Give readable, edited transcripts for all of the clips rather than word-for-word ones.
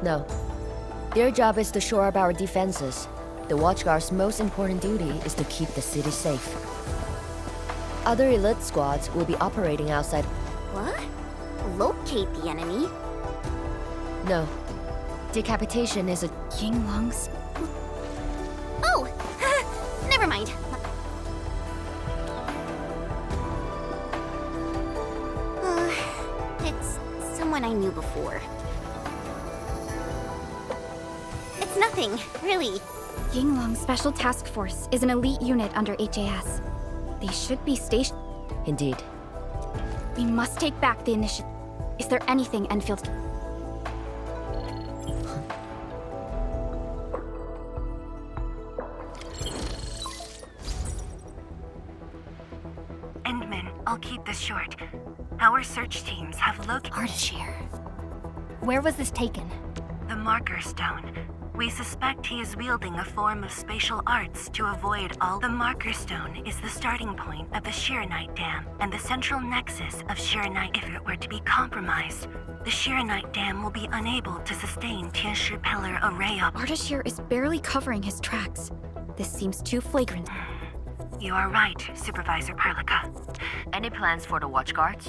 No. Their job is to shore up our defenses. The Watchguard's most important duty is to keep the city safe. Other elite squads will be operating outside. What? Locate the enemy? No. Decapitation is a... Yinglong's... Oh! Never mind. It's someone I knew before. It's nothing, really. Yinglong's Special Task Force is an elite unit under HAS. They should be stationed. Indeed. We must take back the initiative. Is there anything Enfield... Endman, I'll keep this short. Our search teams have located... Ardashir. Where was this taken? The Marker Stone. We suspect he is wielding a form of spatial arts to avoid all. The Marker Stone is the starting point of the Sheernite Dam and the central nexus of Sheernite. If it were to be compromised, the Sheernite Dam will be unable to sustain Tianshi Pillar array up. Ardashir is barely covering his tracks. This seems too flagrant. You are right, Supervisor Parlika. Any plans for the Watchguards?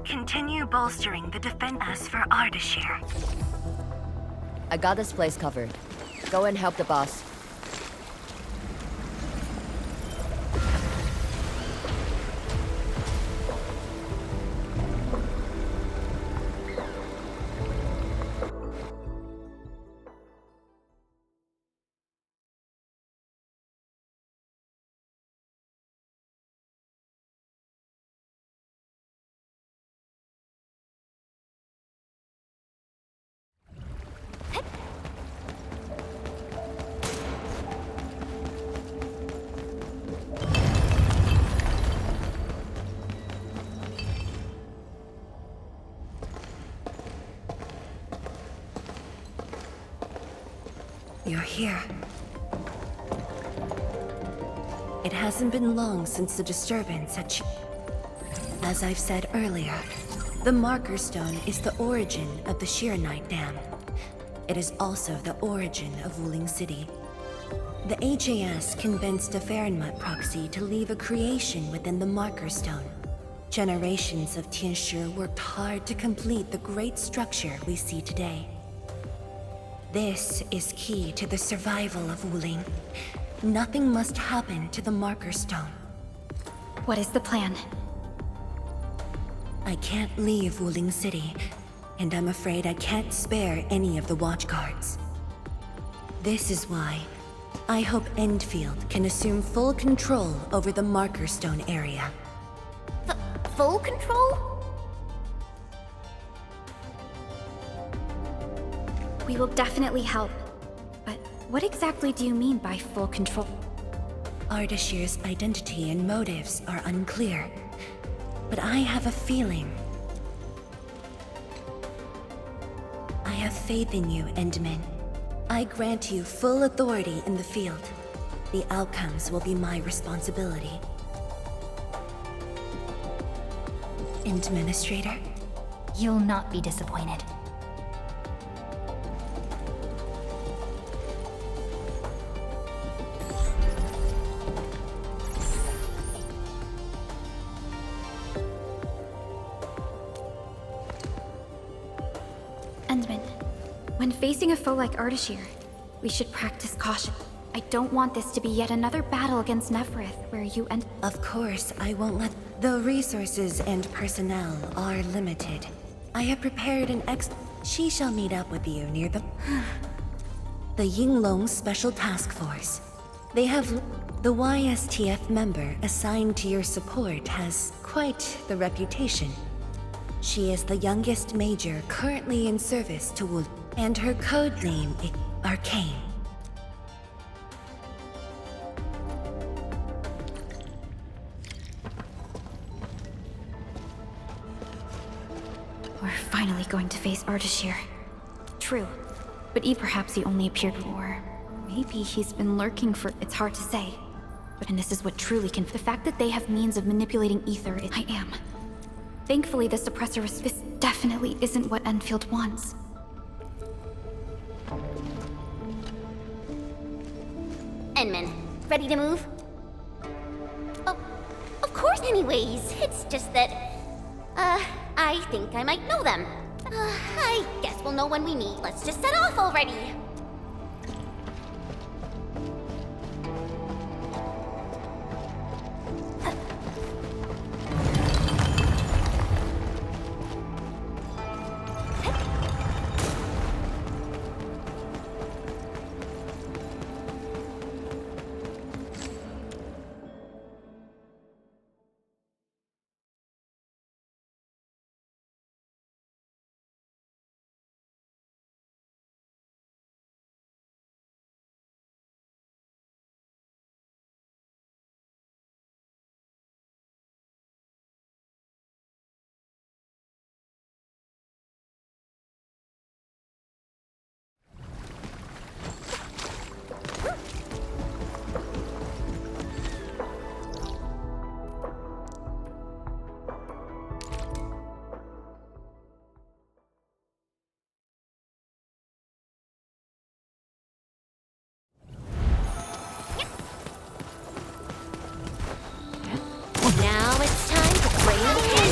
Continue bolstering the defense. As for Ardashir, I got this place covered. Go and help the boss. you're here. It hasn't been long since the disturbance at As I've said earlier, the Marker Stone is the origin of the Sheernite Dam. It is also the origin of Wuling City. The HAS convinced a Fahrenheit proxy to leave a creation within the Marker Stone. Generations of Tianshi worked hard to complete the great structure we see today. This is key to the survival of Wuling. Nothing must happen to the Marker Stone. What is the plan? I can't leave Wuling City, and I'm afraid I can't spare any of the Watchguards. This is why I hope Endfield can assume full control over the Marker Stone area. Full control? We will definitely help. But what exactly do you mean by full control? Ardashir's identity and motives are unclear, but I have a feeling. I have faith in you, Endman. I grant you full authority in the field. The outcomes will be my responsibility. Administrator? You'll not be disappointed. Endman, when facing a foe like Ardashir, we should practice caution. I don't want this to be yet another battle against Neferith, where you and— Of course, I won't let— The resources and personnel are limited. I have prepared an She shall meet up with you near the Yinglong Special Task Force. They have The YSTF member assigned to your support has quite the reputation. She is the youngest major currently in service to Wood, and her code name is Arcane. We're finally going to face Ardashir. True, but perhaps he only appeared before. Maybe he's been lurking for... It's hard to say. And this is what truly can... The fact that they have means of manipulating ether, I am. Thankfully, the suppressor is... This definitely isn't what Endfield wants. Enman, ready to move? Oh, of course anyways. It's just that, I think I might know them. I guess we'll know when we meet. Let's just set off already. Now it's time to bring it in.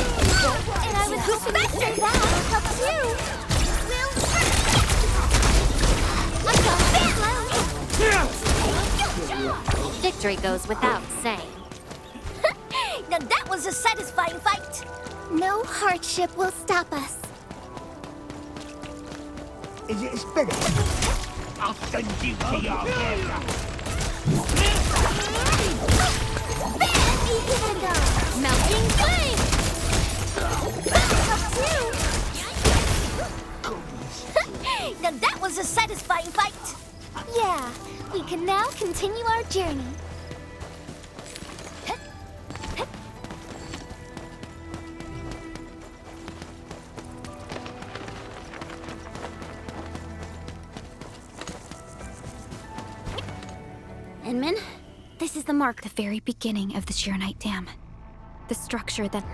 And I was expecting that helps you. Victory goes without saying. Now that was a satisfying fight. No hardship will stop us. Is it a spirit? I'll send you to your murder. Give it a go. Melting flame. Now that was a satisfying fight. Yeah, we can now continue our journey. Enman, this is the mark. The very beginning of the Sheer-Night Dam. The structure that...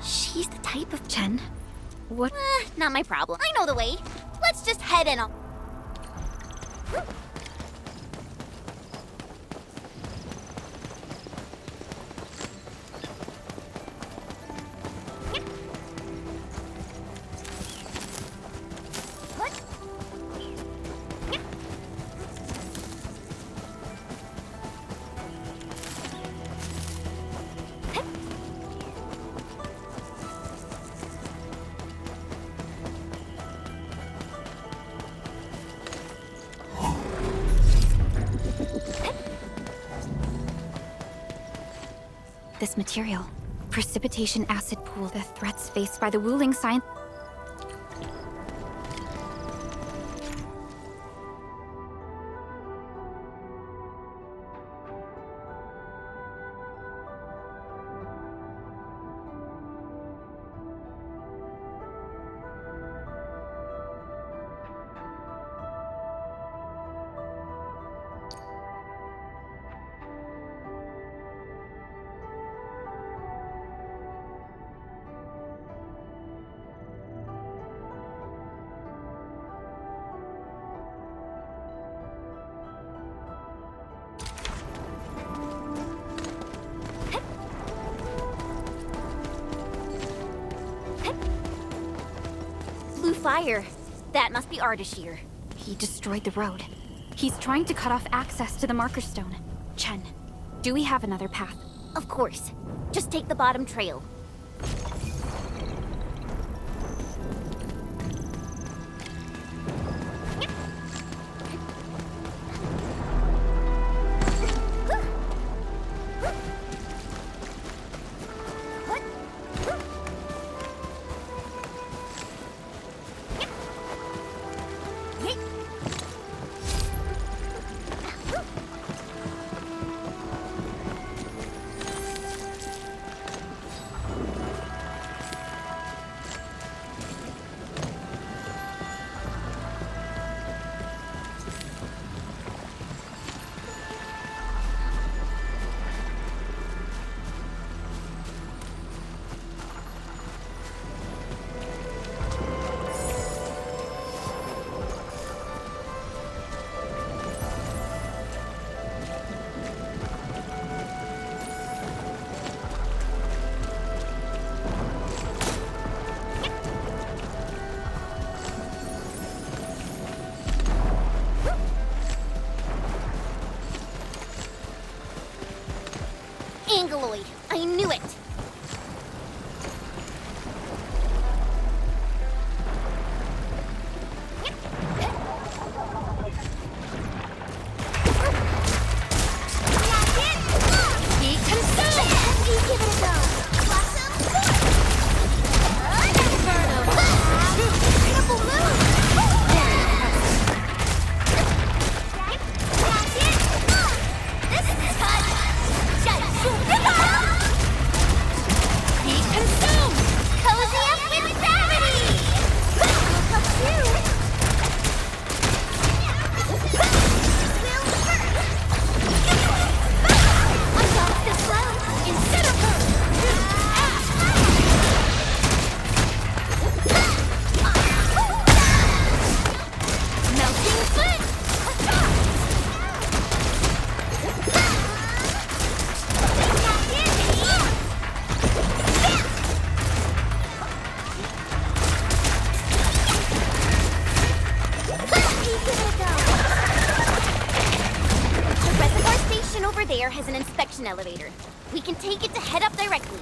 She's the type of... Chen? What? Not my problem. I know the way. Let's just head in. This material. Precipitation acid pool. The threats faced by the Wuling science... Blue fire. That must be Ardashir. He destroyed the road. He's trying to cut off access to the Marker Stone. Chen, do we have another path? Of course. Just take the bottom trail. Angloid! I knew it! Has an inspection elevator. We can take it to head up directly.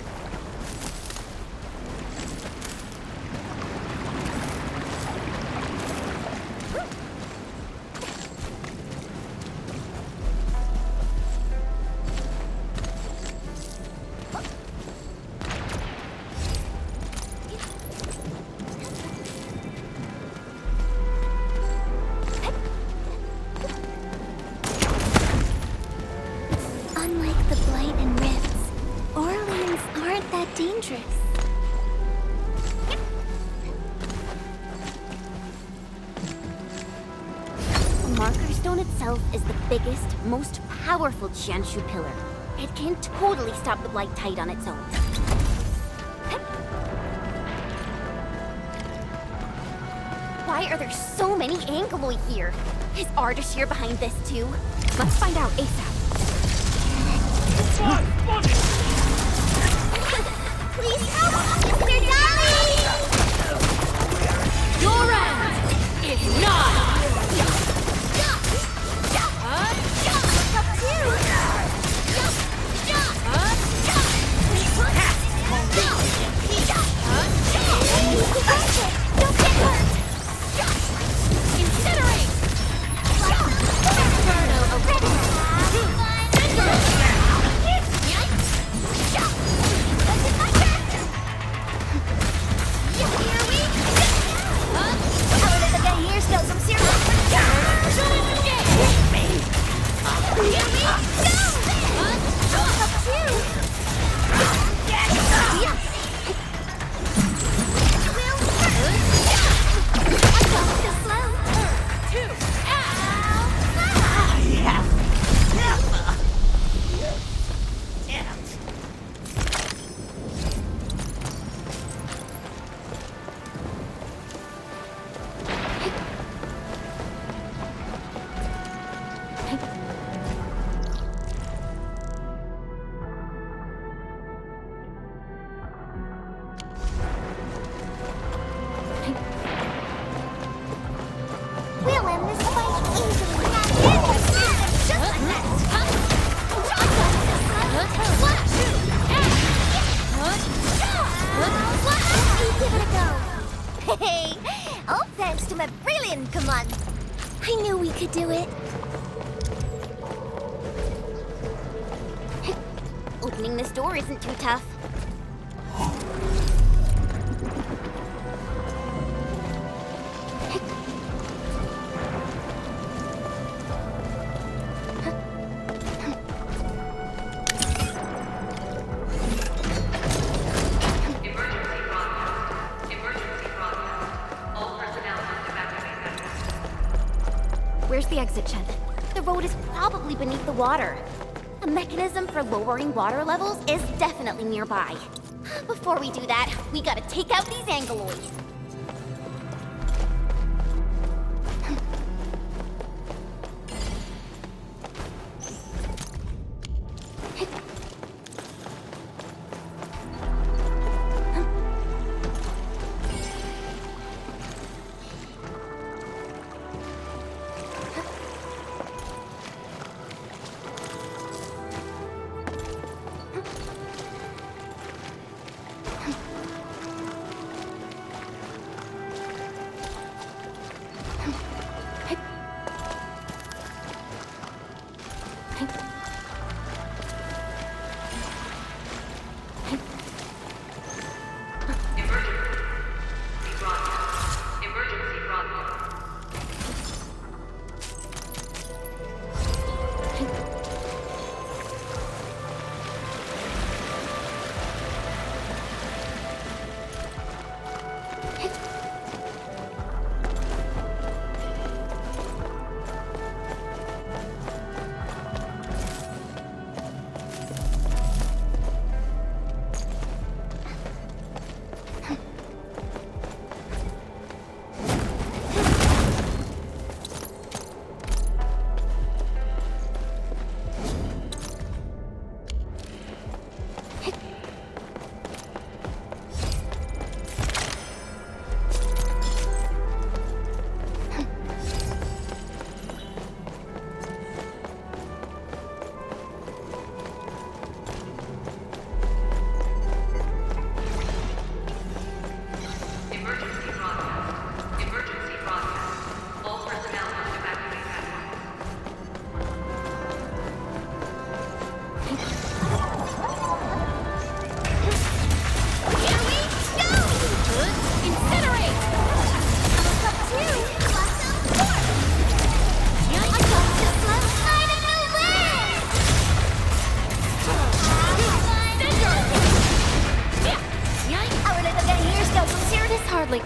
Biggest, most powerful Jianshu pillar. It can totally stop the Blight Tide on its own. Why are there so many Angloid here? Is Ardashir behind this too? Let's find out ASAP. Please help, Mr. Dolly! Your end is not! Don't get hurt! Incinerate! could do it. Opening this door isn't too tough. Where's the exit, Chen? The road is probably beneath the water. A mechanism for lowering water levels is definitely nearby. Before we do that, we gotta take out these Angloids.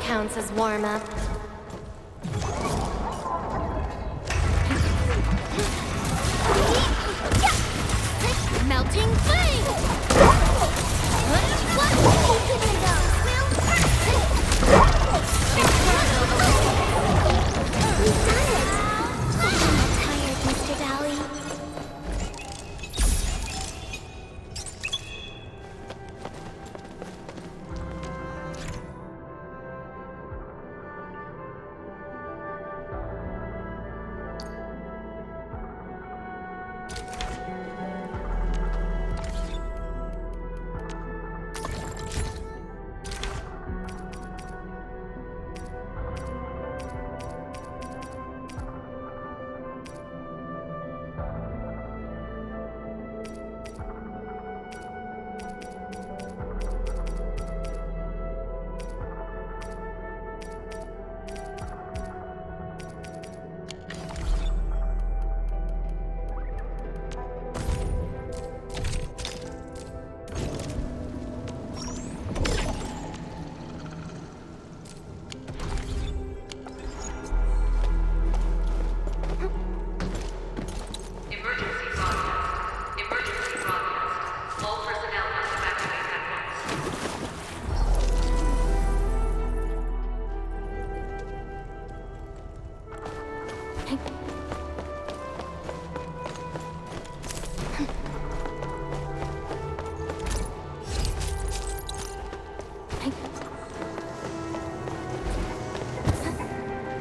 counts as warm-up. Melting flame! We've done it! I'm not tired, Mr. Valley.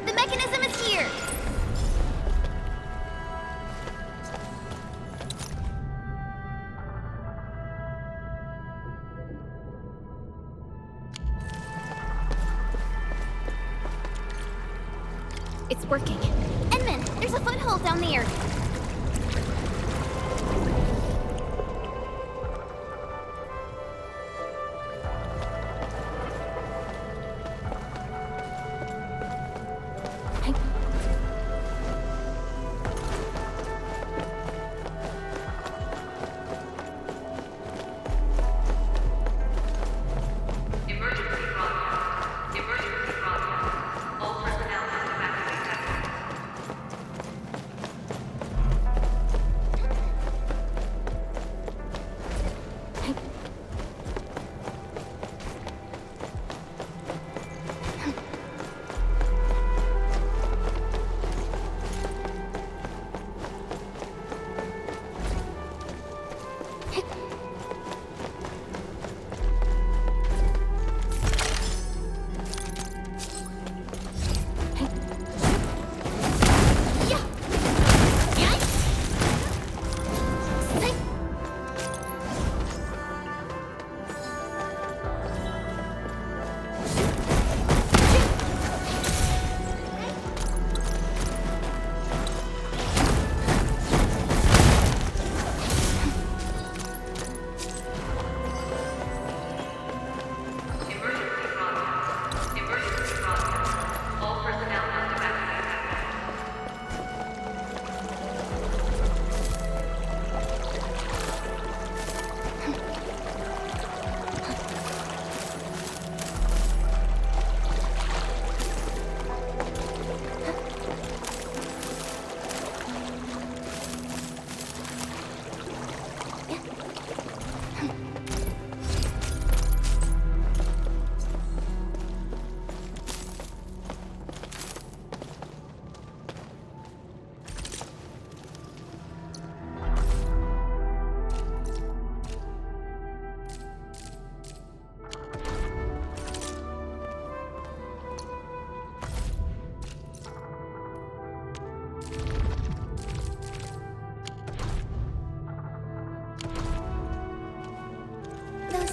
The mechanism is here! It's working. Edmund, there's a foothold down there.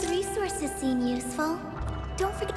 Resources seem useful. Don't forget.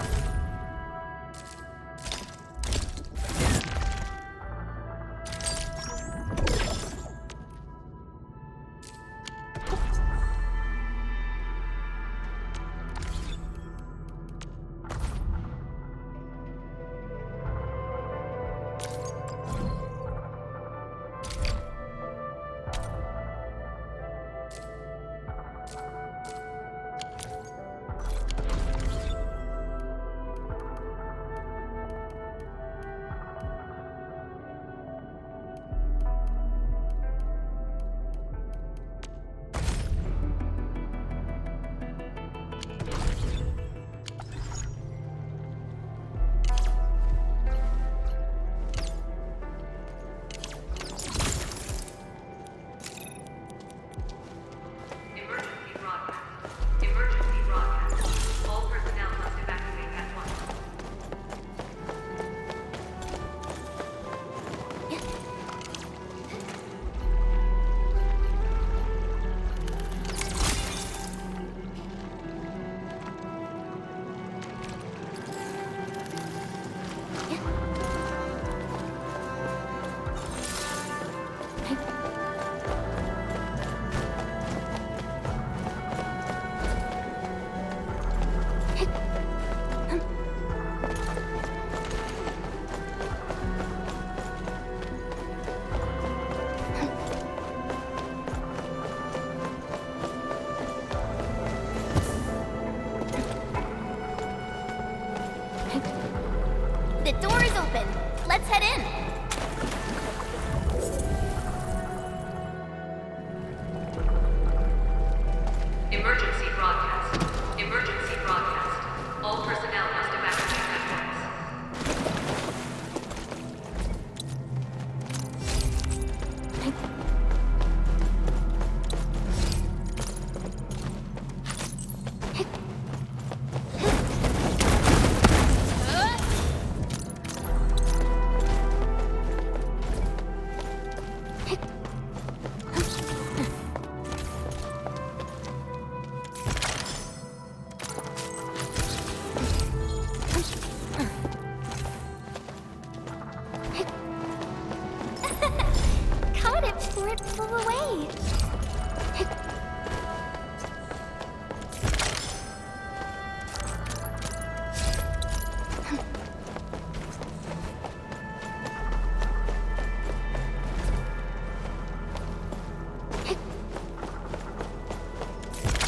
The door is open. Let's head in. Emergency broadcast. Emergency broadcast. All personnel must evacuate at once. Caught it before it flew away.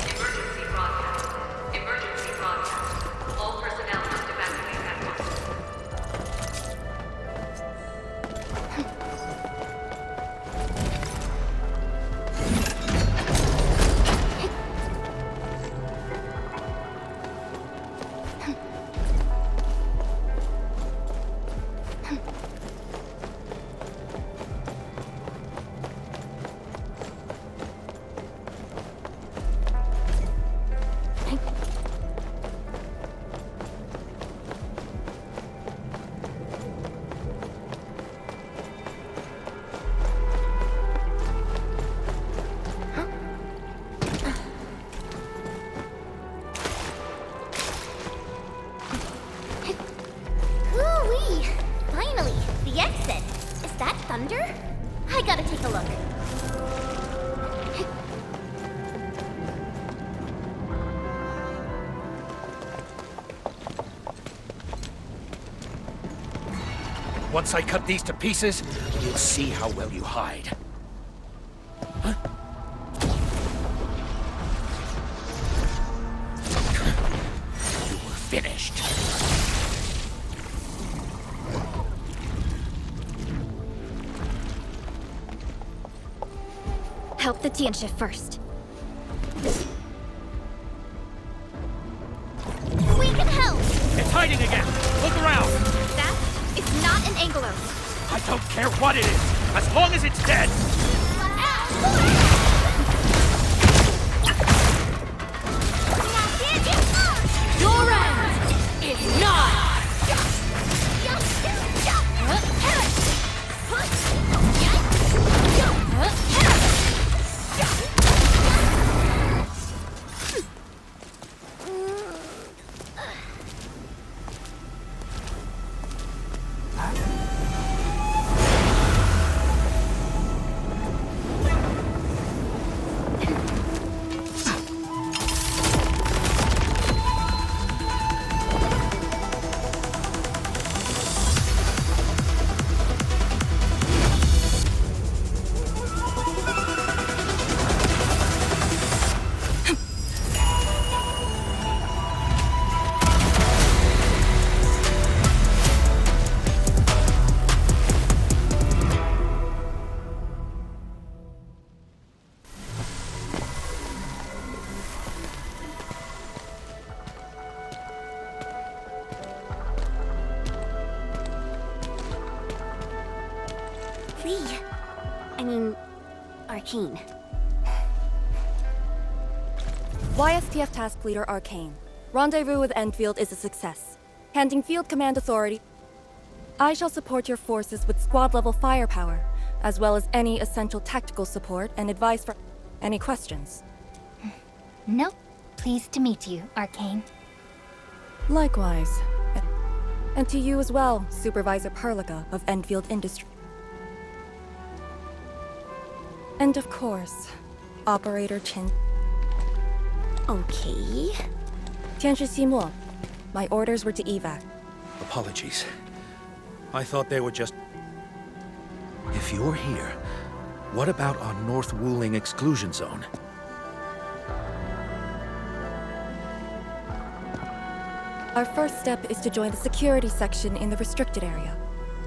Emergency broadcast. Emergency broadcast. All personnel must evacuate at once. Hoo-wee! Finally, the exit. Is that thunder? I gotta take a look. Once I cut these to pieces, you'll see how well you hide. Huh? You were finished. Help the Tiansha first. We can help! It's hiding again! Look around! That is not an Anglo. I don't care what it is, as long as it's dead! Your end is not! Arkane. YSTF Task Leader Arkane. Rendezvous with Endfield is a success. Handing field command authority. I shall support your forces with squad-level firepower, as well as any essential tactical support and advice for... Any questions? Nope. Pleased to meet you, Arkane. Likewise. And to you as well, Supervisor Perlica of Endfield Industry. And of course, Operator Chin. Okay. Tianshi Simo, my orders were to evac. Apologies. I thought they were just... If you're here, what about our North Wuling exclusion zone? Our first step is to join the security section in the restricted area.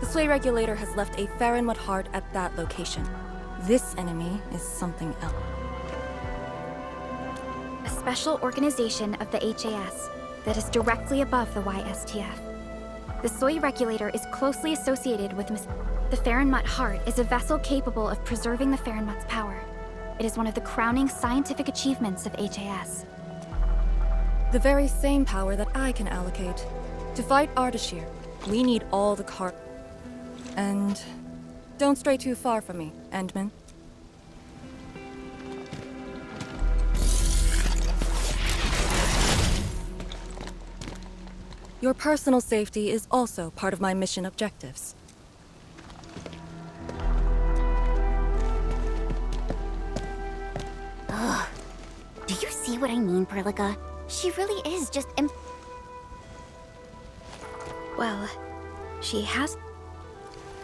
The Sway Regulator has left a Farron heart at that location. This enemy is something else. A special organization of the HAS that is directly above the YSTF. The Soy Regulator is closely associated with the Farron heart is a vessel capable of preserving the Farron power. It is one of the crowning scientific achievements of HAS. The very same power that I can allocate. To fight Ardashir, we need all the cart. And don't stray too far from me, Endman. Your personal safety is also part of my mission objectives. Ugh. Do you see what I mean, Perlica? She really is just Well, she has...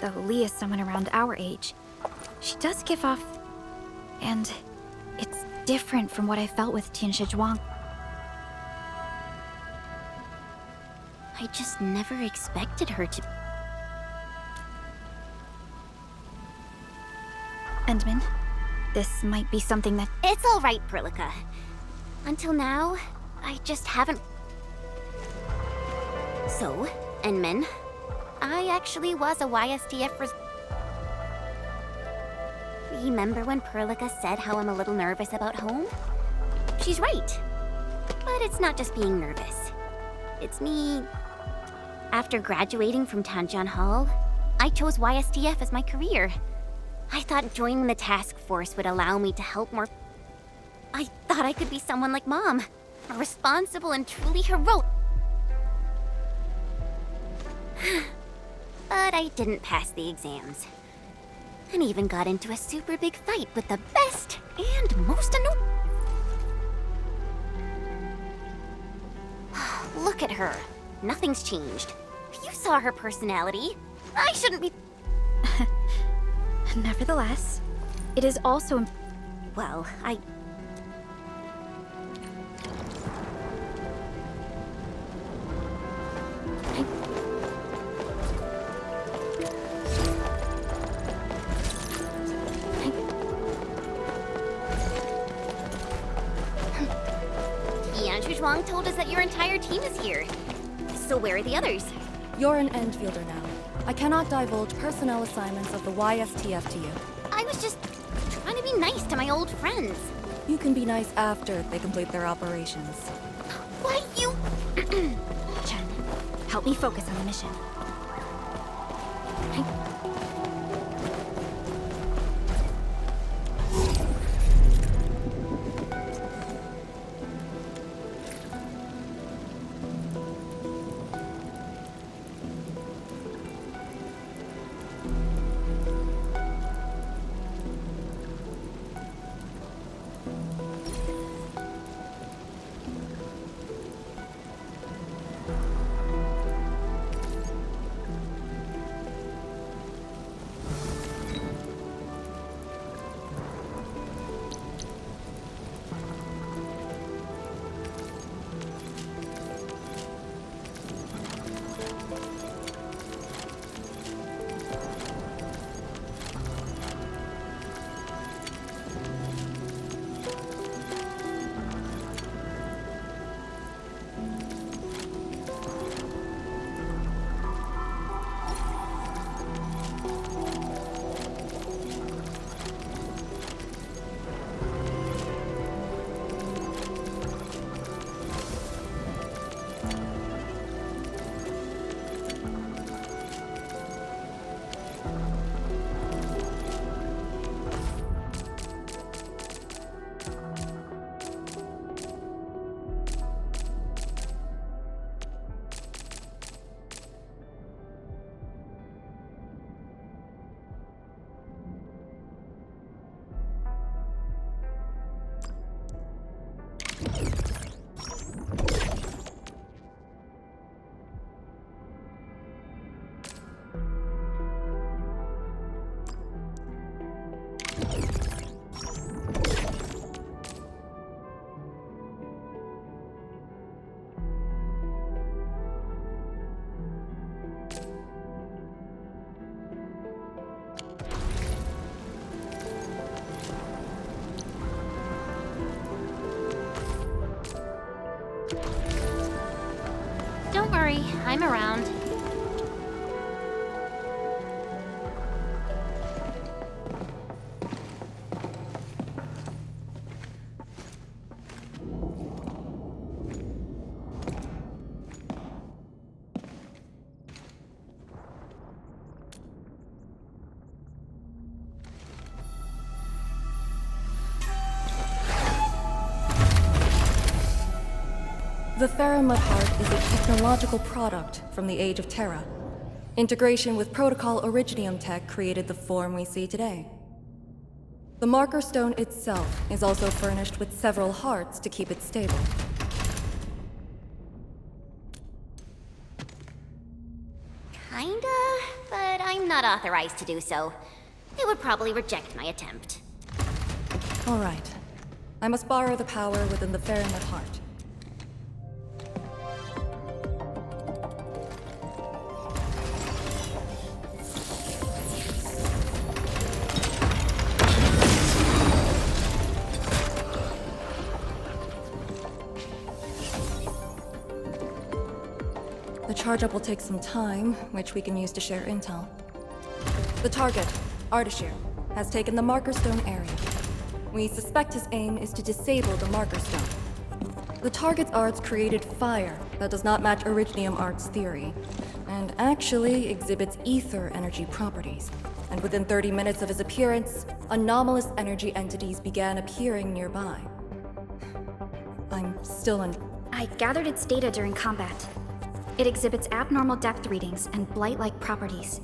Though Lee is someone around our age, she does give off... And it's different from what I felt with Tianshi Zhuang. I just never expected her to... Endman, this might be something that... It's all right, Perlica. Until now, I just haven't... So, Endman, I actually was a YSTF Remember when Perlica said how I'm a little nervous about home? She's right. But it's not just being nervous. It's me... After graduating from Tanjian Hall, I chose YSTF as my career. I thought joining the task force would allow me to help more... I thought I could be someone like Mom. A responsible and truly heroic... But I didn't pass the exams. And even got into a super big fight with the best and most annoying... Look at her. Nothing's changed. You saw her personality. I shouldn't be... Nevertheless, it is also... Well, I... Tianshi Zhuang told us that your entire team is here. So where are the others? You're an Endfielder now. I cannot divulge personnel assignments of the YSTF to you. I was just trying to be nice to my old friends. You can be nice after they complete their operations. Why you... Chen, help me focus on the mission. worry, I'm around. The Theramud Heart is a technological product from the Age of Terra. Integration with Protocol Originium tech created the form we see today. The Marker Stone itself is also furnished with several hearts to keep it stable. Kinda, but I'm not authorized to do so. They would probably reject my attempt. All right. I must borrow the power within the Theramud Heart. The charge-up will take some time, which we can use to share intel. The target, Ardashir, has taken the Marker Stone area. We suspect his aim is to disable the Marker Stone. The target's arts created fire that does not match Originium Art's theory, and actually exhibits ether energy properties. And within 30 minutes of his appearance, anomalous energy entities began appearing nearby. I'm still in... I gathered its data during combat. It exhibits abnormal depth readings and blight-like properties.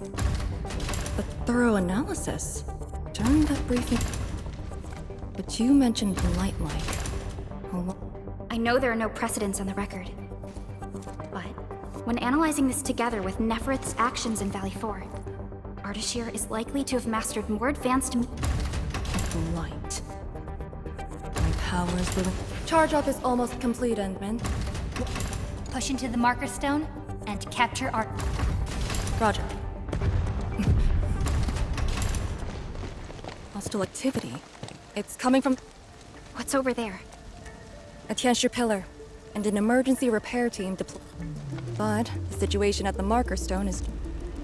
A thorough analysis. During that briefing... But you mentioned blight-like. I know there are no precedents on the record. But when analyzing this together with Neferith's actions in Valley 4, Ardashir is likely to have mastered more advanced... Blight. My powers will... Charge-up is almost complete, Endman. Push into the Marker Stone and capture Ark. Roger. Hostile activity. It's coming from... What's over there? A Tianshi pillar, and an emergency repair team deployed. But the situation at the Marker Stone is...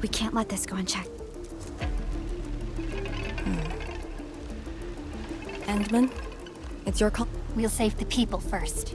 We can't let this go unchecked. Endman, it's your call. We'll save the people first.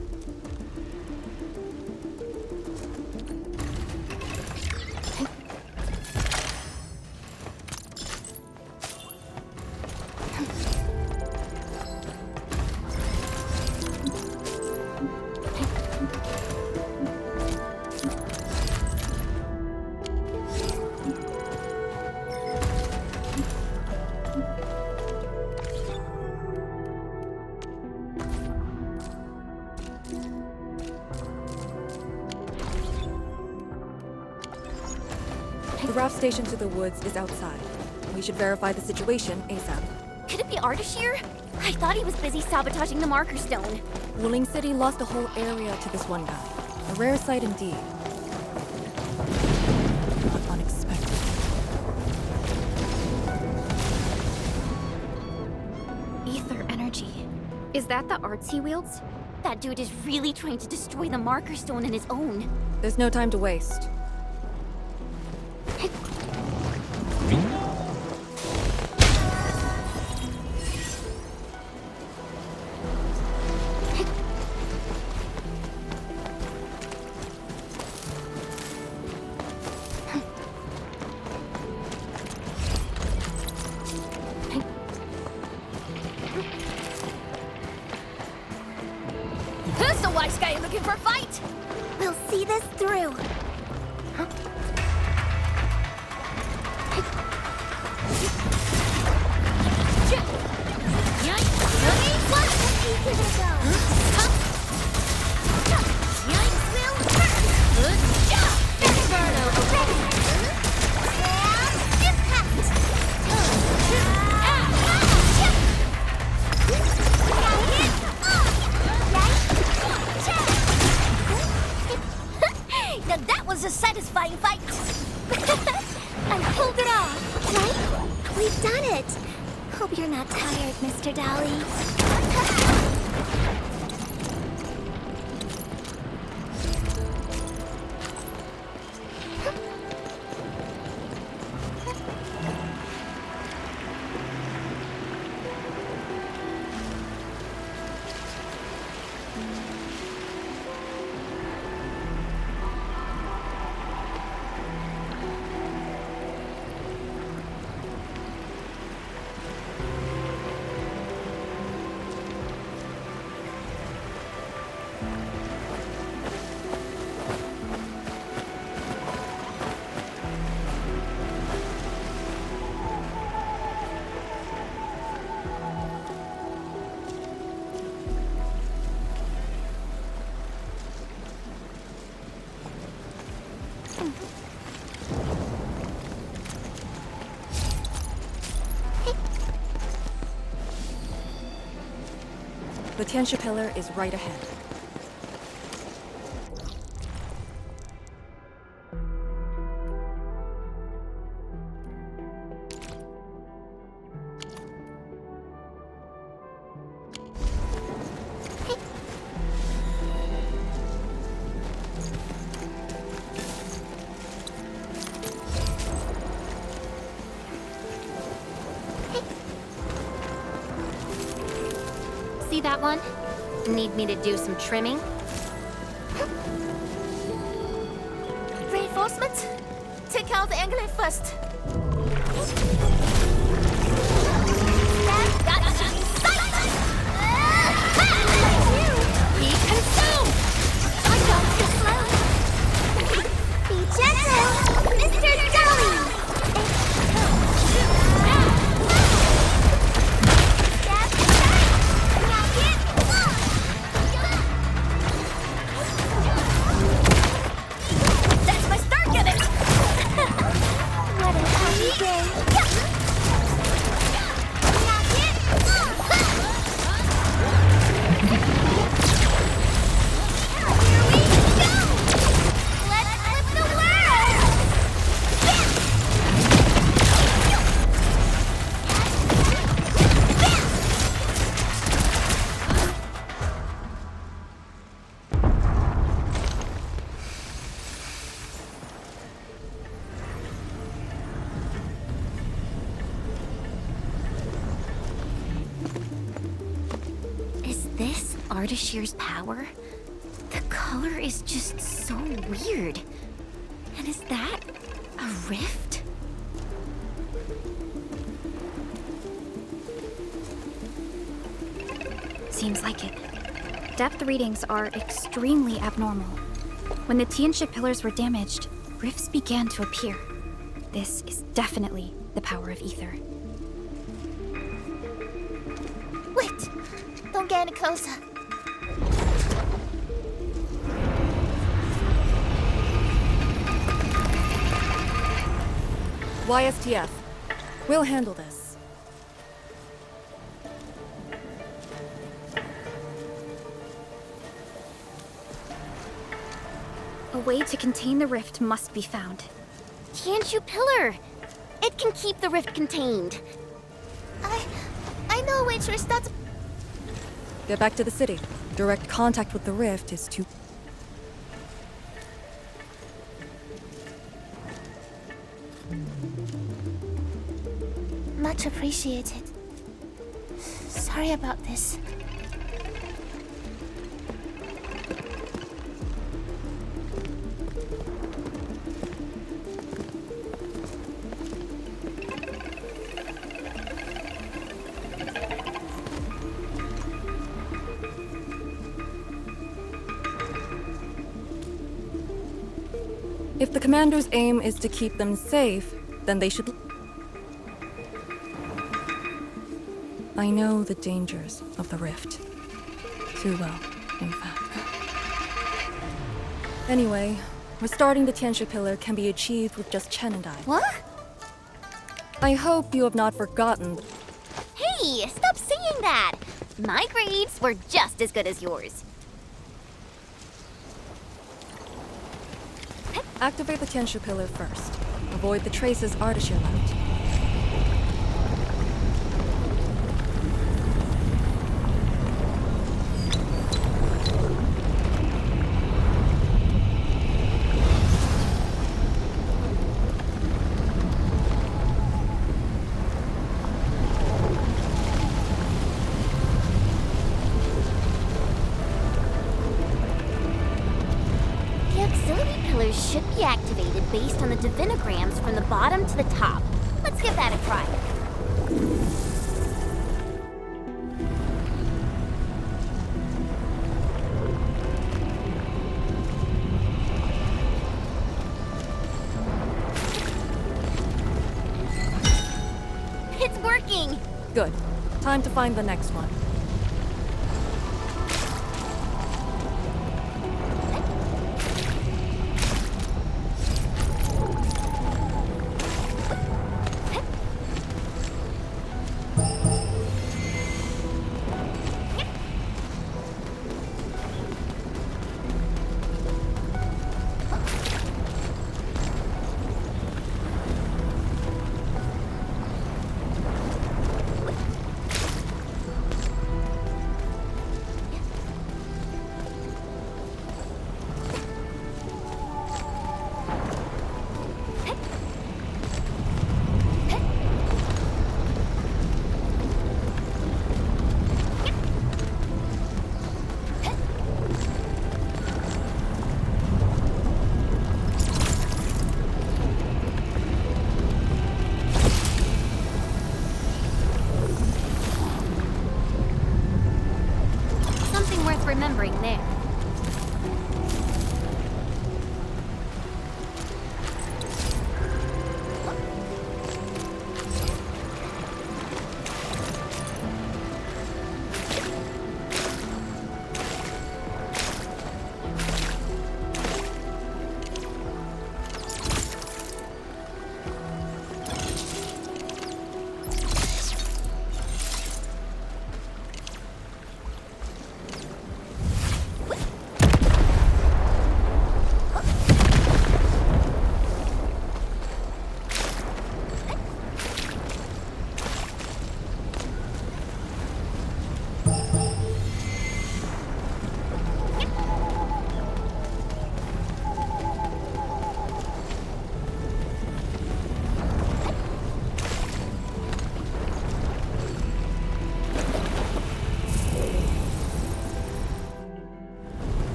The raft station to the woods is outside. We should verify the situation ASAP. Could it be Ardashir? I thought he was busy sabotaging the Marker Stone. Wuling City lost a whole area to this one guy. A rare sight indeed. Not unexpected. Ether energy. Is that the arts he wields? That dude is really trying to destroy the Marker Stone on his own. There's no time to waste. Who's the wise guy looking for a fight? We'll see this through. Now that was a satisfying fight. I pulled it off, right? We've done it. Hope you're not tired, Mr. Dolly. The Tianxia Pillar is right ahead. See that one? Need me to do some trimming? Reinforcements? Take out the angle first. Be consumed! I got too slow. Be gentle, Mr. Darling. That's my start, get it! What a happy day. Is this Ardashir's power? The color is just so weird. And is that a rift? Seems like it. Depth readings are extremely abnormal. When the Tianxia pillars were damaged, rifts began to appear. This is definitely the power of ether. Wait! Don't get any closer. YSTF. We'll handle this. A way to contain the rift must be found. Tianxia Pillar! It can keep the rift contained. I know, waitress, that's... Get back to the city. Direct contact with the rift is too... Much appreciated. Sorry about this. If the commander's aim is to keep them safe, then they should... I know the dangers of the rift. Too well, in fact. Anyway, restarting the Tianxia Pillar can be achieved with just Chen and I. What? I hope you have not forgotten... Hey, stop saying that! My grades were just as good as yours. Activate the Tianxia Pillar first. Avoid the traces Ardashir left. elevators should be activated based on the divinograms from the bottom to the top. Let's give that a try. It's working! Good. Time to find the next one. Remembering there.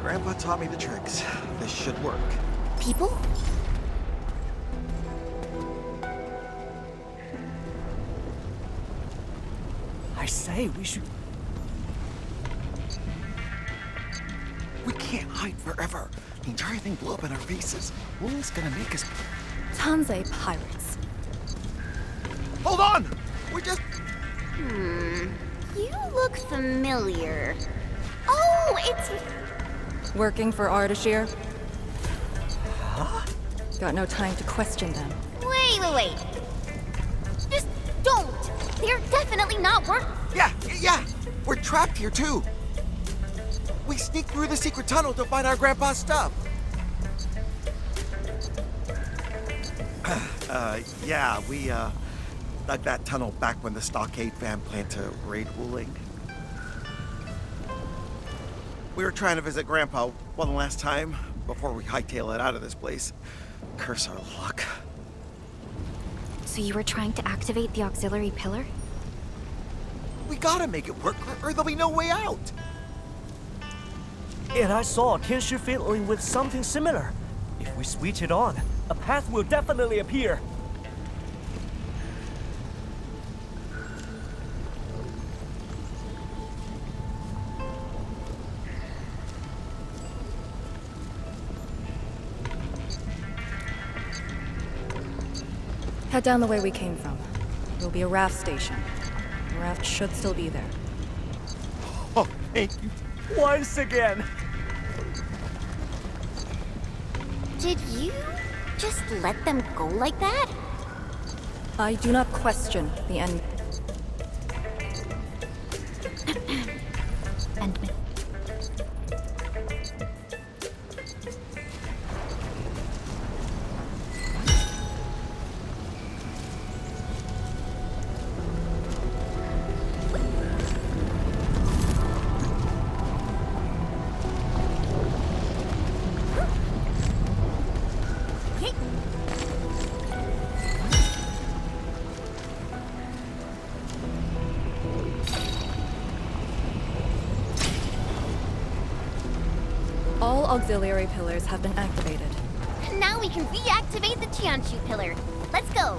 Grandpa taught me the tricks. This should work. People? I say, we should... We can't hide forever. The entire thing blew up in our faces. Wuling's gonna make us... Tanzai pirates. Hold on! We just... You look familiar. Oh, it's... Working for Ardashir? Huh? Got no time to question them. Wait. Just don't. They're definitely not Yeah. We're trapped here, too. We sneaked through the secret tunnel to find our grandpa's stuff. We dug that tunnel back when the Stockade fam planned to raid Wuling. We were trying to visit Grandpa one last time before we hightail it out of this place. Curse our luck. So you were trying to activate the auxiliary pillar? We gotta make it work, or there'll be no way out. And I saw Tianshi fiddling with something similar. If we switch it on, a path will definitely appear. Head down the way we came from. There'll be a raft station. The raft should still be there. Oh, thank you. Once again. Did you just let them go like that? I do not question the end. Endman. All auxiliary pillars have been activated. Now we can reactivate the Tianshu pillar. Let's go.